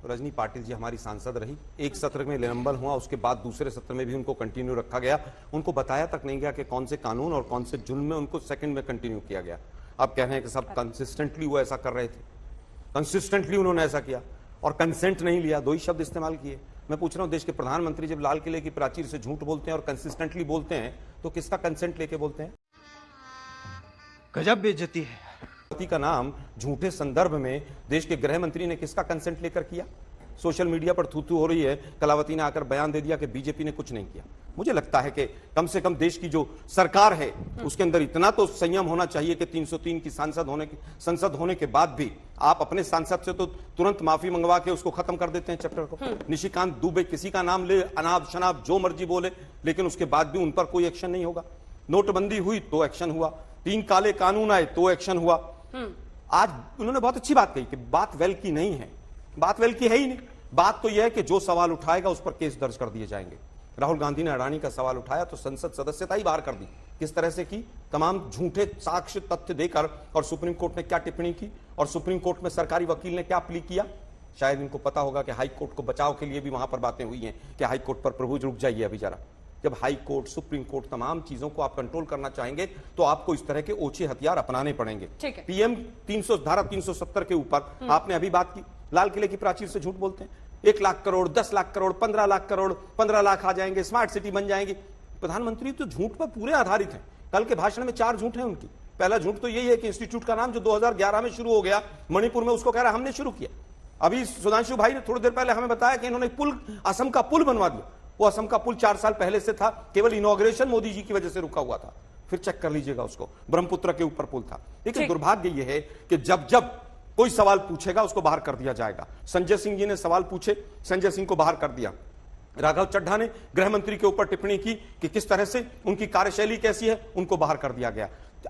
रजनी पाटिल जी हमारी सांसद रही, एक सत्र में निलंबन हुआ, उसके बाद दूसरे सत्र में भी उनको कंटिन्यू रखा गया। उनको बताया तक नहीं गया कि कौन से कानून और कौन से जुल्म में उनको सेकंड में कंटिन्यू किया गया। अब कह रहे हैं कि सब कंसिस्टेंटली वो ऐसा कर रहे थे, कंसिस्टेंटली उन्होंने ऐसा किया और कंसेंट नहीं लिया, दो ही शब्द इस्तेमाल किए। मैं पूछ रहा हूं, देश के प्रधानमंत्री जब लाल किले की प्राचीर से झूठ बोलते हैं और कंसिस्टेंटली बोलते हैं तो किसका कंसेंट लेके बोलते हैं? गजब बेइज्जती है। का नाम झूठे संदर्भ में देश के गृह मंत्री ने किसका कंसेंट लेकर किया? सोशल मीडिया पर थू थू हो रही है, कलावती ने आकर बयान दे दिया कि बीजेपी ने कुछ नहीं किया। मुझे लगता है कि कम से कम देश की जो सरकार है उसके अंदर इतना तो संयम होना चाहिए कि 303 की संसद होने के बाद भी आप अपने सांसद से तो तुरंत माफी मंगवा के उसको खत्म कर देते हैं चैप्टर को। निशिकांत दुबे किसी का नाम ले, अनाब शनाब जो मर्जी बोले, लेकिन उसके बाद भी उन पर कोई एक्शन नहीं होगा। नोटबंदी हुई तो एक्शन हुआ, 3 काले कानून आए तो एक्शन हुआ। आज उन्होंने बहुत अच्छी बात कही कि बात वेल की नहीं है, बात वेल की है ही नहीं। बात तो यह है कि जो सवाल उठाएगा उस पर केस दर्ज कर दिए जाएंगे। राहुल गांधी ने अडानी का सवाल उठाया तो संसद सदस्यता ही बाहर कर दी। किस तरह से की? तमाम झूठे साक्ष्य तथ्य देकर। और सुप्रीम कोर्ट ने क्या टिप्पणी की और सुप्रीम कोर्ट में सरकारी वकील ने क्या प्ली किया? शायद इनको पता होगा कि हाई कोर्ट को बचाव के लिए भी वहां पर बातें हुई हैं कि हाई कोर्ट पर प्रभु रुक जाइए अभी जरा। जब हाई कोर्ट, सुप्रीम कोर्ट तमाम चीजों को आप कंट्रोल करना चाहेंगे तो आपको इस तरह के ओछे हथियार अपनाने पड़ेंगे। पीएम 300 धारा 370 के ऊपर आपने अभी बात की, लाल किले की प्राचीर से झूठ बोलते हैं। 1 लाख करोड़, 10 लाख करोड़, 15 लाख करोड़, 15 लाख आ जाएंगे, स्मार्ट सिटी बन जाएंगी। प्रधानमंत्री तो झूठ पर पूरे आधारित है। कल के भाषण में 4 झूठ हैं उनकी। पहला झूठ तो यही है कि इंस्टीट्यूट का नाम जो 2011 में शुरू हो गया मणिपुर में, उसको कह रहा हमने शुरू किया। अभी सुधांशु भाई ने थोड़ी देर पहले हमें बताया कि इन्होंने पुल, असम का पुल बनवा दिया। वो असम का पुल 4 साल पहले से था, केवल इनॉग्रेशन मोदी जी की वजह से रुका हुआ था। फिर चेक कर लीजिएगा उसको, ब्रह्मपुत्र के ऊपर पुल था। लेकिन दुर्भाग्य यह है कि जब जब कोई सवाल पूछेगा उसको बाहर कर दिया जाएगा। संजय सिंह जी ने सवाल पूछे, संजय सिंह को बाहर कर दिया। राघव चड्ढा ने गृह मंत्री के ऊपर टिप्पणी की कि किस तरह से उनकी कार्यशैली कैसी है, उनको बाहर कर दिया गया।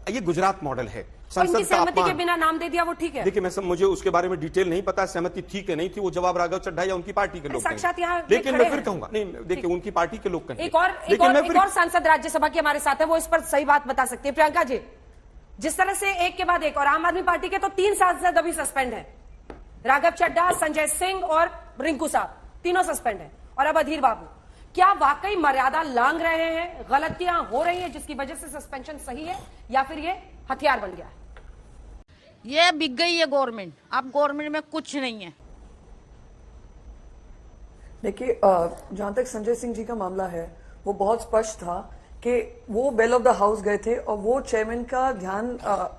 ये गुजरात मॉडल है। संसद सहमति के बिना नाम दे दिया, वो ठीक है? देखिए, मुझे उसके बारे में डिटेल नहीं पता, सहमति थी कि नहीं थी, वो जवाब राघव चड्ढा या उनकी पार्टी के लोग कहेंगे। लेकिन मैं फिर कहूंगा, नहीं देखिए, उनकी पार्टी के लोग कहेंगे। एक और सांसद राज्यसभा की हमारे साथ है, वो इस पर सही बात बता सकती है। प्रियंका जी, जिस तरह से एक के बाद एक, और आम आदमी पार्टी के तो 3 सांसद अभी सस्पेंड है, राघव चड्ढा, संजय सिंह और रिंकू साहब, तीनों सस्पेंड है, और अब अधीर बाबू। क्या वाकई मर्यादा लांघ रहे हैं, गलतियां हो रही हैं जिसकी वजह से सस्पेंशन सही है, या फिर ये हथियार बन गया है? ये बिक गई है गवर्नमेंट, अब गवर्नमेंट में कुछ नहीं है। देखिए, जहां तक संजय सिंह जी का मामला है, वो बहुत स्पष्ट था कि वो बेल ऑफ द हाउस गए थे और वो चेयरमैन का ध्यान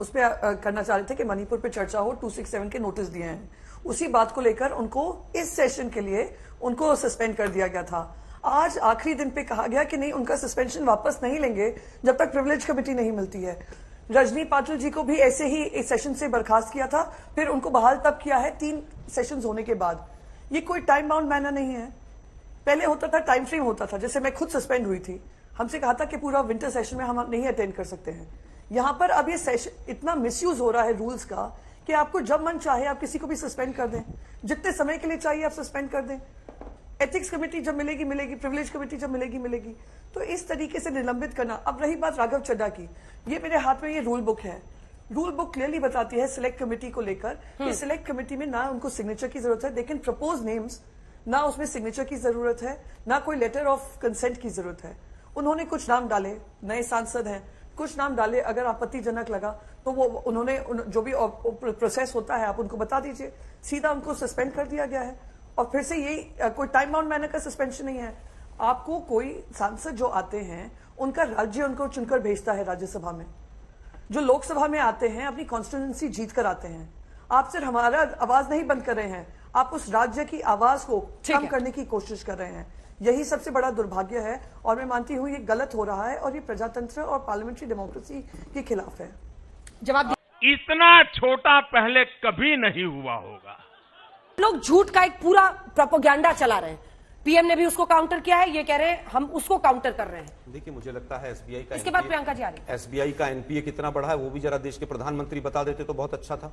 उस पर करना चाह रहे थे कि मणिपुर पे चर्चा हो, 267 के नोटिस दिए हैं। उसी बात को लेकर उनको इस सेशन के लिए उनको सस्पेंड कर दिया गया था। आज आखिरी दिन पे कहा गया कि नहीं, उनका सस्पेंशन वापस नहीं लेंगे जब तक प्रिविलेज कमेटी नहीं मिलती है। रजनी पाटिल जी को भी ऐसे ही इस सेशन से बर्खास्त किया था, फिर उनको बहाल तब किया है 3 सेशंस होने के बाद। ये कोई टाइम बाउंड मैनर नहीं है। पहले होता था, टाइम फ्रेम होता था। जैसे मैं खुद सस्पेंड हुई थी, हमसे कहा था कि पूरा विंटर सेशन में हम नहीं अटेंड कर सकते हैं। यहां पर अब ये सेशन इतना मिसयूज हो रहा है रूल्स का कि आपको जब मन चाहे आप किसी को भी सस्पेंड कर दें, जितने समय के लिए चाहिए आप सस्पेंड कर दें। एथिक्स कमेटी जब मिलेगी मिलेगी, प्रिविलेज कमेटी जब मिलेगी मिलेगी। तो इस तरीके से निलंबित करना। अब रही बात राघव चड्ढा की, ये मेरे हाथ में ये रूल बुक है। रूल बुक क्लियरली बताती है सिलेक्ट कमेटी को लेकर कि सिलेक्ट कमेटी में ना उनको सिग्नेचर की जरूरत है, लेकिन प्रपोज नेम्स ना उसमें सिग्नेचर की जरूरत है, ना कोई लेटर ऑफ कंसेंट की जरूरत है। उन्होंने कुछ नाम डाले, नए सांसद हैं, कुछ नाम डाले, अगर आपत्तिजनक लगा तो वो उन्होंने जो भी प्रोसेस होता है आप उनको बता दीजिए, सीधा उनको सस्पेंड कर दिया गया है। और फिर से यही कोई टाइम बाउंड मैनर का सस्पेंशन नहीं है। आपको कोई सांसद जो आते हैं उनका राज्य उनको चुनकर भेजता है राज्यसभा में। जो लोकसभा में आते हैं अपनी कॉन्स्टिट्यूंसी जीत कर आते हैं। आप सिर्फ हमारा आवाज नहीं बंद कर रहे हैं, आप उस राज्य की आवाज को कम करने की कोशिश कर रहे हैं। यही सबसे बड़ा दुर्भाग्य है और मैं मानती हूं ये गलत हो रहा है और ये प्रजातंत्र और पार्लियामेंट्री डेमोक्रेसी के खिलाफ है। जवाब इतना छोटा पहले कभी नहीं हुआ होगा। लोग झूठ का एक पूरा प्रोपेगेंडा चला रहे हैं। पीएम ने भी उसको काउंटर किया है, ये कह रहे हैं हम उसको काउंटर कर रहे हैं। देखिए, मुझे लगता है एसबीआई का, इसके बाद प्रियंका जी आ रही, एसबीआई का एनपीए कितना बढ़ा है वो भी जरा देश के प्रधानमंत्री बता देते तो बहुत अच्छा था।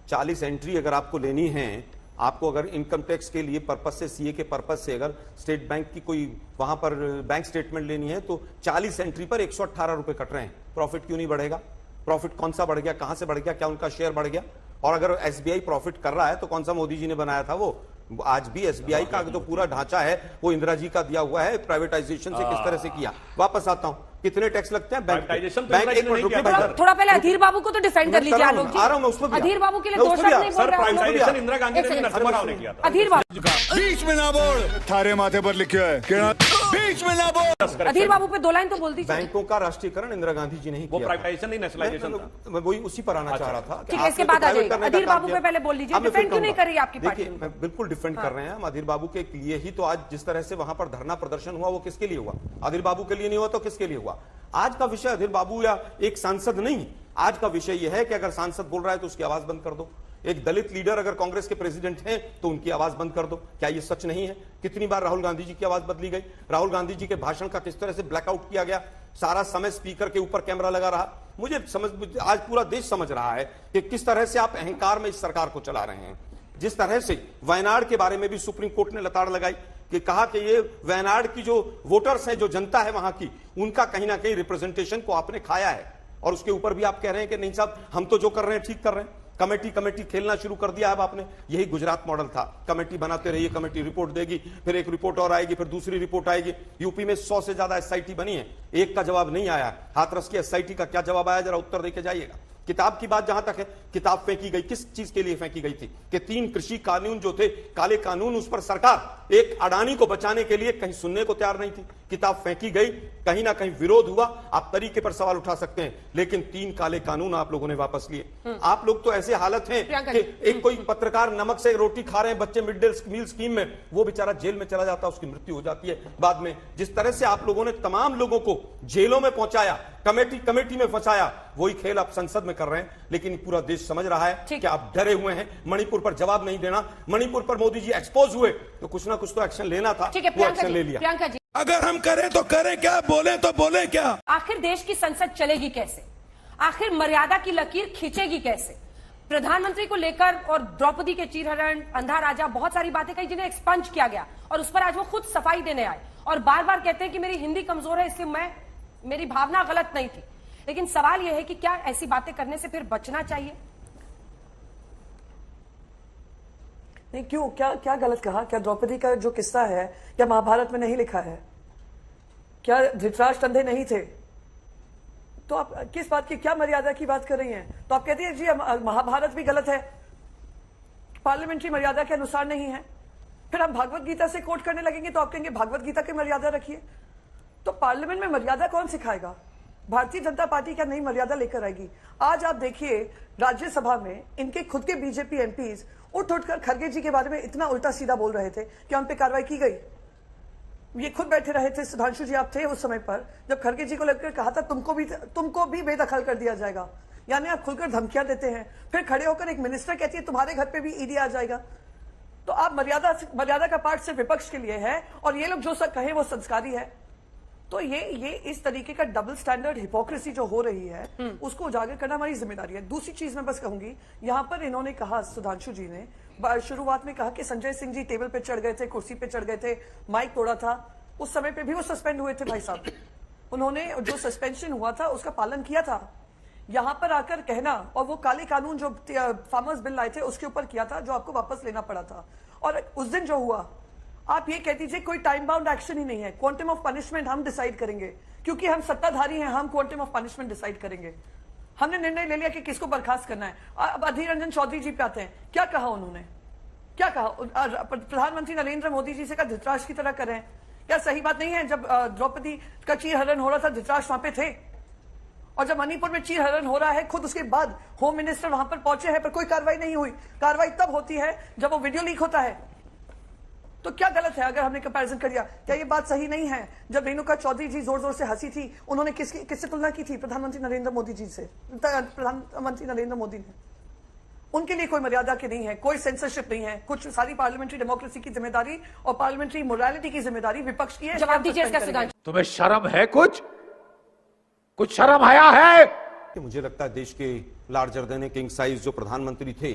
40 एंट्री अगर आपको लेनी है, आपको अगर इनकम टैक्स के लिए पर्पज से, सीए के पर्पज से अगर स्टेट बैंक की कोई वहां पर बैंक स्टेटमेंट लेनी है तो 40 एंट्री पर 118 रुपए कट रहे हैं। प्रॉफिट क्यों नहीं बढ़ेगा? प्रॉफिट कौन सा बढ़ गया, कहां से बढ़ गया, क्या उनका शेयर बढ़ गया? और अगर एसबीआई प्रॉफिट कर रहा है तो कौन सा मोदी जी ने बनाया था वो आज भी एसबीआई का जो पूरा ढांचा है वो इंदिरा जी का दिया हुआ है, प्राइवेटाइजेशन से किस तरह से किया। वापस आता हूं, कितने टैक्स लगते हैं बैंक प्राइवेटाइजेशन तो बैंक इंदिरा जी ने नहीं किया। थोड़ा पहले अधीर बाबू को तो डिफेंड कर लीजिए आलोक जी। आ रहा हूं मैं उसमें भी अधीर बाबू के लिए मैं दो उसमें भी शब्द नहीं बोल सर, रहे आप लोग। प्राइवेटाइजेशन इंदिरा गांधी ने एक नहीं, सेकंड। नरसिम्हा राव ने किया था। अधीर बाबू, बीच में ना बोल, थारे माथे पर लिखे है केना बीच में ना बोल। अधीर बाबू पे दो लाइन तो बोल दीजिए। बैंकों का राष्ट्रीयकरण इंदिरा गांधी जी ने ही वो किया था। प्राइवेटाइजेशन नहीं, नेशनलाइजेशन था। मैं वही उसी पर आना चाह रहा था कि ठीक है, इसके आपने बाद तो आ जाइए। प्राइवेट करने का अधीर काम बाबू किया। पे पहले बोल लीजिए, हाँ, मैं डिफेंड फिर क्यों नहीं कहूंगा। कर रही है आपकी पार्टी? देखिए, मैं बिल्कुल डिफेंड कर रहे हैं हम अधीर बाबू के लिए ही तो आज जिस तरह से वहां पर धरना प्रदर्शन हुआ वो किसके लिए हुआ? अधीर बाबू के लिए नहीं हुआ तो किसके लिए हुआ? आज का विषय अधीर बाबू या एक सांसद नहीं, आज का विषय यह है कि अगर सांसद बोल रहा है तो उसकी आवाज बंद कर दो। एक दलित लीडर अगर कांग्रेस के प्रेसिडेंट हैं तो उनकी आवाज बंद कर दो। क्या यह सच नहीं है? कितनी बार राहुल गांधी जी की आवाज बदली गई, राहुल गांधी जी के भाषण का किस तरह से ब्लैकआउट किया गया, सारा समय स्पीकर के ऊपर कैमरा लगा रहा। मुझे समझ, आज पूरा देश समझ रहा है कि किस तरह से आप अहंकार में इस सरकार को चला रहे हैं। जिस तरह से वायनाड के बारे में भी सुप्रीम कोर्ट ने लताड़ लगाई कि कहा कि ये वायनाड की जो वोटर्स हैं, जो जनता है वहां की, उनका कहीं ना कहीं रिप्रेजेंटेशन को आपने खाया है। और उसके ऊपर भी आप कह रहे हैं कि नहीं साहब, हम तो जो कर रहे हैं ठीक कर रहे हैं। कमेटी खेलना शुरू कर दिया है आपने। यही गुजरात मॉडल था, कमेटी बनाते रहिए, कमेटी रिपोर्ट देगी, फिर एक रिपोर्ट और आएगी, फिर दूसरी रिपोर्ट आएगी। यूपी में 100 से ज्यादा एसआईटी बनी है, एक का जवाब नहीं आया। हाथरस की एसआईटी का क्या जवाब आया, जरा उत्तर देके जाइएगा। किताब की बात जहां तक है, किताब फेंकी गई किस चीज के लिए फेंकी गई थी कि 3 कृषि कानून जो थे, काले कानून, उस पर सरकार एक अडानी को बचाने के लिए कहीं सुनने को तैयार नहीं थी। किताब फेंकी गई, कहीं ना कहीं विरोध हुआ। आप तरीके पर सवाल उठा सकते हैं, लेकिन 3 काले कानून आप लोगों ने वापस लिए। आप लोग तो ऐसे हालत हैं कि एक कोई पत्रकार नमक से रोटी खा रहे हैं बच्चे मिड डे मील स्कीम में, वो बेचारा जेल में चला जाता है, उसकी मृत्यु हो जाती है बाद में। जिस तरह से आप लोगों ने तमाम लोगों को जेलों में पहुंचाया, कमेटी में फंसाया, वही खेल आप संसद में कर रहे हैं। लेकिन पूरा देश समझ रहा है कि आप डरे हुए हैं। मणिपुर पर जवाब नहीं देना, मणिपुर पर मोदी जी एक्सपोज हुए तो कुछ ना कुछ तो एक्शन लेना था, वो एक्शन ले लिया। प्रियंका जी, अगर हम करें तो करें क्या, बोले तो बोले क्या? आखिर देश की संसद चलेगी कैसे? आखिर मर्यादा की लकीर खींचेगी कैसे? प्रधानमंत्री को लेकर और द्रौपदी के चीरहरण, अंधा राजा, बहुत सारी बातें कही जिन्हें एक्सपंज किया गया और उस पर आज वो खुद सफाई देने आए और बार बार कहते हैं कि मेरी हिंदी कमजोर है, इसलिए मेरी भावना गलत नहीं थी। लेकिन सवाल यह है कि क्या ऐसी बातें करने से फिर बचना चाहिए? नहीं, क्यों, क्या गलत कहा? क्या द्रौपदी का जो किस्सा है क्या महाभारत में नहीं लिखा है? क्या धृतराष्ट्र अंधे नहीं थे? तो आप किस बात की, क्या मर्यादा की बात कर रही हैं? तो आप कहती हैं जी महाभारत भी गलत है, पार्लियामेंट्री मर्यादा के अनुसार नहीं है। फिर हम भागवत गीता से कोट करने लगेंगे तो आप कहेंगे भागवत गीता की मर्यादा रखिए। तो पार्लियामेंट में मर्यादा कौन सिखाएगा? भारतीय जनता पार्टी क्या नई मर्यादा लेकर आएगी? आज आप देखिए राज्यसभा में इनके खुद के बीजेपी एमपीज उठकर खरगे जी के बारे में इतना उल्टा सीधा बोल रहे थे कि उन पे कार्रवाई की गई। ये खुद बैठे रहे थे, सुधांशु जी आप थे उस समय पर जब खरगे जी को लेकर कहा था तुमको भी बेदखल कर दिया जाएगा। यानी आप खुलकर धमकियां देते हैं, फिर खड़े होकर एक मिनिस्टर कहती है तुम्हारे घर पे भी ईडी आ जाएगा। तो आप मर्यादा का पार्ट सिर्फ विपक्ष के लिए है और ये लोग जो सब कहे वो संस्कारी है। तो ये इस तरीके का डबल स्टैंडर्ड हिपोक्रेसी जो हो रही है उसको उजागर करना हमारी जिम्मेदारी है। दूसरी चीज मैं बस कहूंगी, यहां पर इन्होंने कहा, सुधांशु जी ने शुरुआत में कहा कि संजय सिंह जी टेबल पे चढ़ गए थे, कुर्सी पे चढ़ गए थे, माइक तोड़ा था। उस समय पे भी वो सस्पेंड हुए थे भाई साहब। उन्होंने जो सस्पेंशन हुआ था उसका पालन किया था। यहां पर आकर कहना, और वो काले कानून जो फार्मर्स बिल लाए थे उसके ऊपर किया था जो आपको वापस लेना पड़ा था। और उस दिन जो हुआ, आप ये कह दीजिए कोई टाइम बाउंड एक्शन ही नहीं है, क्वांटम ऑफ पनिशमेंट हम डिसाइड करेंगे क्योंकि हम सत्ताधारी हैं, हम क्वांटम ऑफ पनिशमेंट डिसाइड करेंगे। हमने निर्णय ले लिया कि किसको बर्खास्त करना है। अब अधीर रंजन चौधरी जी पे आते हैं, क्या कहा उन्होंने? क्या कहा? प्रधानमंत्री नरेंद्र मोदी जी से कहा धृतराष्ट्र की तरह करें। क्या सही बात नहीं है? जब द्रौपदी का चीरहरण हो रहा था धृतराष्ट्र वहां पे थे, और जब मणिपुर में चीरहरण हो रहा है खुद उसके बाद होम मिनिस्टर वहां पर पहुंचे हैं पर कोई कार्रवाई नहीं हुई। कार्रवाई तब होती है जब वो वीडियो लीक होता है। तो क्या गलत है अगर हमने कंपैरिजन कर दिया? क्या ये बात सही नहीं है? जब रेणुका चौधरी जी जोर जोर से हंसी थी, उन्होंने किससे तुलना की थी? प्रधानमंत्री नरेंद्र मोदी जी से। प्रधानमंत्री नरेंद्र मोदी ने, उनके लिए कोई मर्यादा की नहीं है, कोई सेंसरशिप नहीं है। कुछ सारी पार्लियामेंट्री डेमोक्रेसी की जिम्मेदारी और पार्लियामेंट्री मोरालिटी की जिम्मेदारी विपक्ष की है। जवाब दीजिए इसका सुधांशु। तुम्हें शर्म है? कुछ शर्म आया है? कि मुझे लगता है देश के larger than a king size जो प्रधानमंत्री थे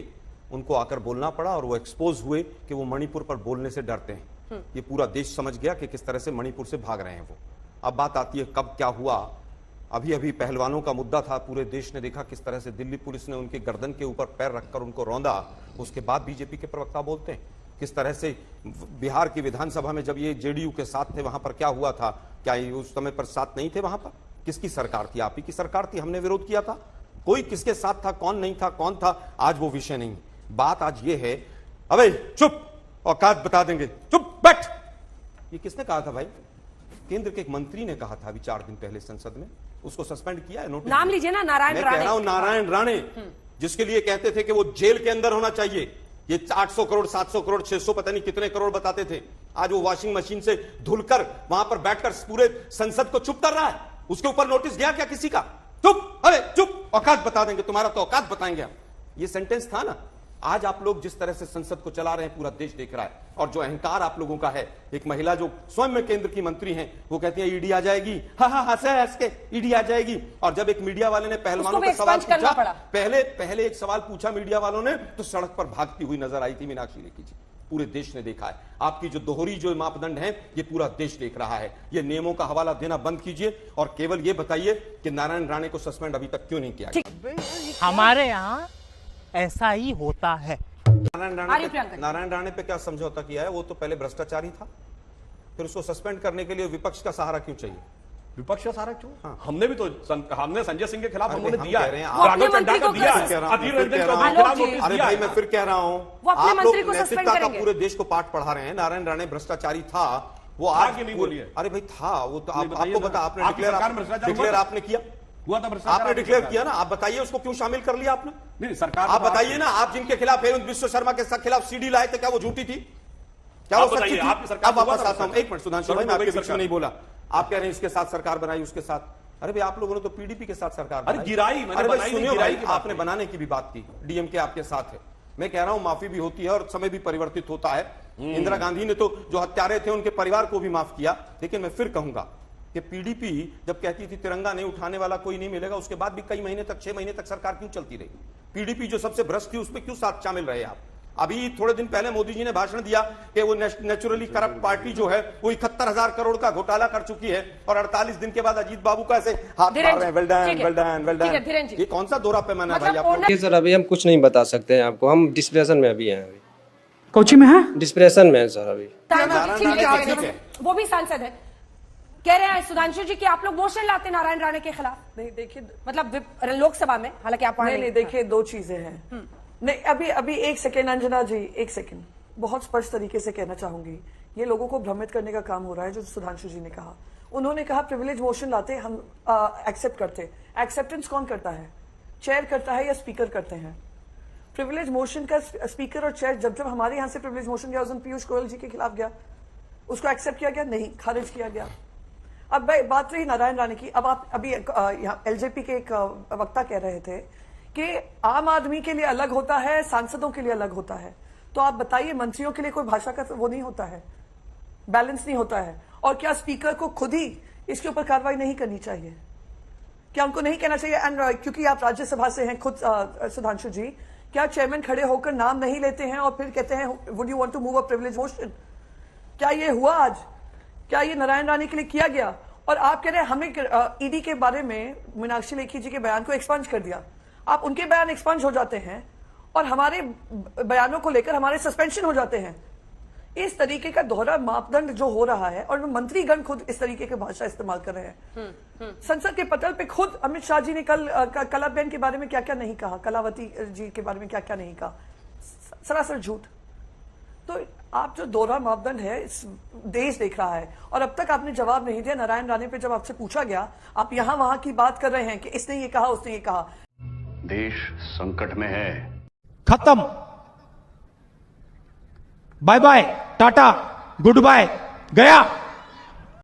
उनको आकर बोलना पड़ा और वो एक्सपोज हुए कि वो मणिपुर पर बोलने से डरते हैं। ये पूरा देश समझ गया कि किस तरह से मणिपुर से भाग रहे हैं वो। अब बात आती है कब क्या हुआ। अभी अभी पहलवानों का मुद्दा था, पूरे देश ने देखा किस तरह से दिल्ली पुलिस ने उनके गर्दन के ऊपर पैर रखकर उनको रौंदा। उसके बाद बीजेपी के प्रवक्ता बोलते हैं किस तरह से बिहार की विधानसभा में जब ये जेडीयू के साथ थे वहां पर क्या हुआ था, क्या ये उस समय पर साथ नहीं थे वहां पर? किसकी सरकार थी? आप ही की सरकार थी, हमने विरोध किया था। कोई किसके साथ था, कौन नहीं था, कौन था, आज वो विषय नहीं। बात आज ये है, अबे चुप, औकात बता देंगे, चुप बैठ। ये किसने कहा था भाई? केंद्र के एक मंत्री ने कहा था अभी 4 दिन पहले संसद में, उसको सस्पेंड किया है, नोटिस। नाम लीजिए ना, नारायण मैं राणे। कह रहा हूं नारायण राणे, जिसके लिए कहते थे कि वो जेल के अंदर होना चाहिए। ये 800 करोड़ 700 करोड़ 600 पता नहीं कितने करोड़ बताते थे, आज वो वॉशिंग मशीन से धुलकर वहां पर बैठकर पूरे संसद को चुप कर रहा है। उसके ऊपर नोटिस गया क्या किसी का? चुप, अरे चुप, औकात बता देंगे, तुम्हारा तो औकात बताएंगे हम। ये सेंटेंस था ना। आज आप लोग जिस तरह से संसद को चला रहे हैं पूरा देश देख रहा है, और जो अहंकार आप लोगों का है, एक महिला जो स्वयं में केंद्र की मंत्री हैं, वो कहती है ईडी आ जाएगी, हाँ हाँ हंसे हंस के ईडी आ जाएगी। और जब एक मीडिया वाले ने पहलवानों का सवाल पूछा, पहले एक सवाल पूछा मीडिया वालों ने, तो सड़क पर भागती हुई नजर आई थी मीनाक्षी लेखी जी। पूरे देश ने देखा है आपकी जो दोहरी जो मापदंड है, ये पूरा देश देख रहा है। ये नियमों का हवाला देना बंद कीजिए और केवल ये बताइए कि नारायण राणे को सस्पेंड अभी तक क्यों नहीं किया गया? हमारे यहाँ ऐसा ही होता है। नारायण राणे पे क्या समझौता किया है? वो तो पहले भ्रष्टाचारी था, फिर उसको सस्पेंड करने के लिए विपक्ष का सहारा क्यों चाहिए? विपक्ष का सहारा क्यों? हाँ। हमने भी तो हमने संजय सिंह के खिलाफ हमने दिया है, राघव चड्ढा का दिया है, अधीर रंजन चौधरी के खिलाफ नोटिस दिया है। अरे भाई मैं फिर कह रहा हूं, आप लोग नैतिकता का पूरे देश को पाठ पढ़ा रहे हैं। नारायण राणे भ्रष्टाचारी था, वो आज नहीं बोलिए। अरे भाई था वो तो, आपको बता, आपने डिक्लेयर आपने किया हुआ था, आपने डिक्लेयर किया ना, आप बताइए उसको क्यों शामिल कर लिया आपने? नहीं सरकार, आप बताइए ना, आप जिनके खिलाफ हेमंत बिश्व शर्मा के खिलाफ सीडी लाए थे, क्या वो झूठी थी? क्या वो सच्ची थी? अब वापस आता हूं, एक मिनट सुधांशु भाई, मैं आपके बीच में नहीं बोला। आप कह रहे हैं इसके साथ सरकार बनाई, उसके साथ। अरे भाई आप लोगों ने तो पीडीपी के साथ सरकार बनाई। गिराई, अरे भाई सुनिए भाई, आपने बनाने की भी बात की, डीएमके आपके साथ है। मैं कह रहा हूं माफी भी होती है और समय भी परिवर्तित होता है। इंदिरा गांधी ने तो जो हत्यारे थे उनके परिवार को भी माफ किया। लेकिन मैं फिर कहूंगा कि पीडीपी जब कहती थी तिरंगा नहीं उठाने वाला कोई नहीं मिलेगा, उसके बाद भी कई महीने तक, 6 महीने तक सरकार क्यों चलती रही? पीडीपी जो सबसे भ्रष्ट थी उसमें क्यों साथ शामिल रहे आप? अभी थोड़े दिन पहले मोदी जी ने भाषण दिया कि वो नेचुरली करप्ट पार्टी जो है वो 71,000 करोड़ का घोटाला कर चुकी है, और 48 दिन के बाद अजीत बाबू का ऐसे हाथ मार रहे हैं, well done well done well done. ये कौन सा दोहरा पैमाना है भाई आप लोग? सर अभी हम कुछ नहीं बता सकते हैं आपको, हम डिस्प्रेशन में अभी हैं। अभी कोची में है, डिस्प्रेशन में है सर अभी। वो भी सांसद है, कह रहे हैं सुधांशु जी कि आप लोग मोशन लाते नारायण राणे के खिलाफ। नहीं देखिए, मतलब लोकसभा में, हालांकि आप नहीं देखिए, 2 चीजें हैं। नहीं अभी एक सेकेंड अंजना जी, एक सेकेंड, बहुत स्पष्ट तरीके से कहना चाहूंगी, ये लोगों को भ्रमित करने का काम हो रहा है। जो सुधांशु जी ने कहा, उन्होंने कहा प्रिविलेज मोशन लाते हम एक्सेप्ट करते। एक्सेप्टेंस कौन करता है? चेयर करता है या स्पीकर करते हैं? प्रिविलेज मोशन का स्पीकर और चेयर, जब हमारे यहाँ से प्रिविलेज मोशन गया उस दिन पीयूष गोयल जी के खिलाफ गया, उसको एक्सेप्ट किया गया? नहीं, खारिज किया गया। अब बात रही नारायण राणे की। अब आप अभी एलजेपी के एक वक्ता कह रहे थे कि आम आदमी के लिए अलग होता है, सांसदों के लिए अलग होता है। तो आप बताइए, मंत्रियों के लिए कोई भाषा का वो नहीं होता है, बैलेंस नहीं होता है? और क्या स्पीकर को खुद ही इसके ऊपर कार्रवाई नहीं करनी चाहिए? क्या उनको नहीं कहना चाहिए? एंड क्योंकि आप राज्यसभा से हैं खुद सुधांशु जी, क्या चेयरमैन खड़े होकर नाम नहीं लेते हैं और फिर कहते हैं would you want to move a privilege motion? क्या ये हुआ आज? क्या ये नारायण राणे के लिए किया गया? और आप कह रहे हैं हमने ईडी के बारे में मीनाक्षी लेखी जी के बयान को एक्सपंज कर दिया। आप उनके बयान एक्सपंज हो जाते हैं और हमारे बयानों को लेकर हमारे सस्पेंशन हो जाते हैं। इस तरीके का दोहरा मापदंड जो हो रहा है, और मंत्रीगण खुद इस तरीके की भाषा इस्तेमाल कर रहे हैं। संसद के पटल पे खुद अमित शाह जी ने कल कलाबेन के बारे में क्या क्या नहीं कहा, कलावती जी के बारे में क्या क्या नहीं कहा, सरासर झूठ। तो आप जो दोहरा मापदंड है इस देश देख रहा है, और अब तक आपने जवाब नहीं दिया। नारायण राणे पे जब आपसे पूछा गया, आप यहां वहां की बात कर रहे हैं कि इसने ये कहा, उसने ये कहा। देश संकट में है। खत्म, bye bye, tata, good bye, गया।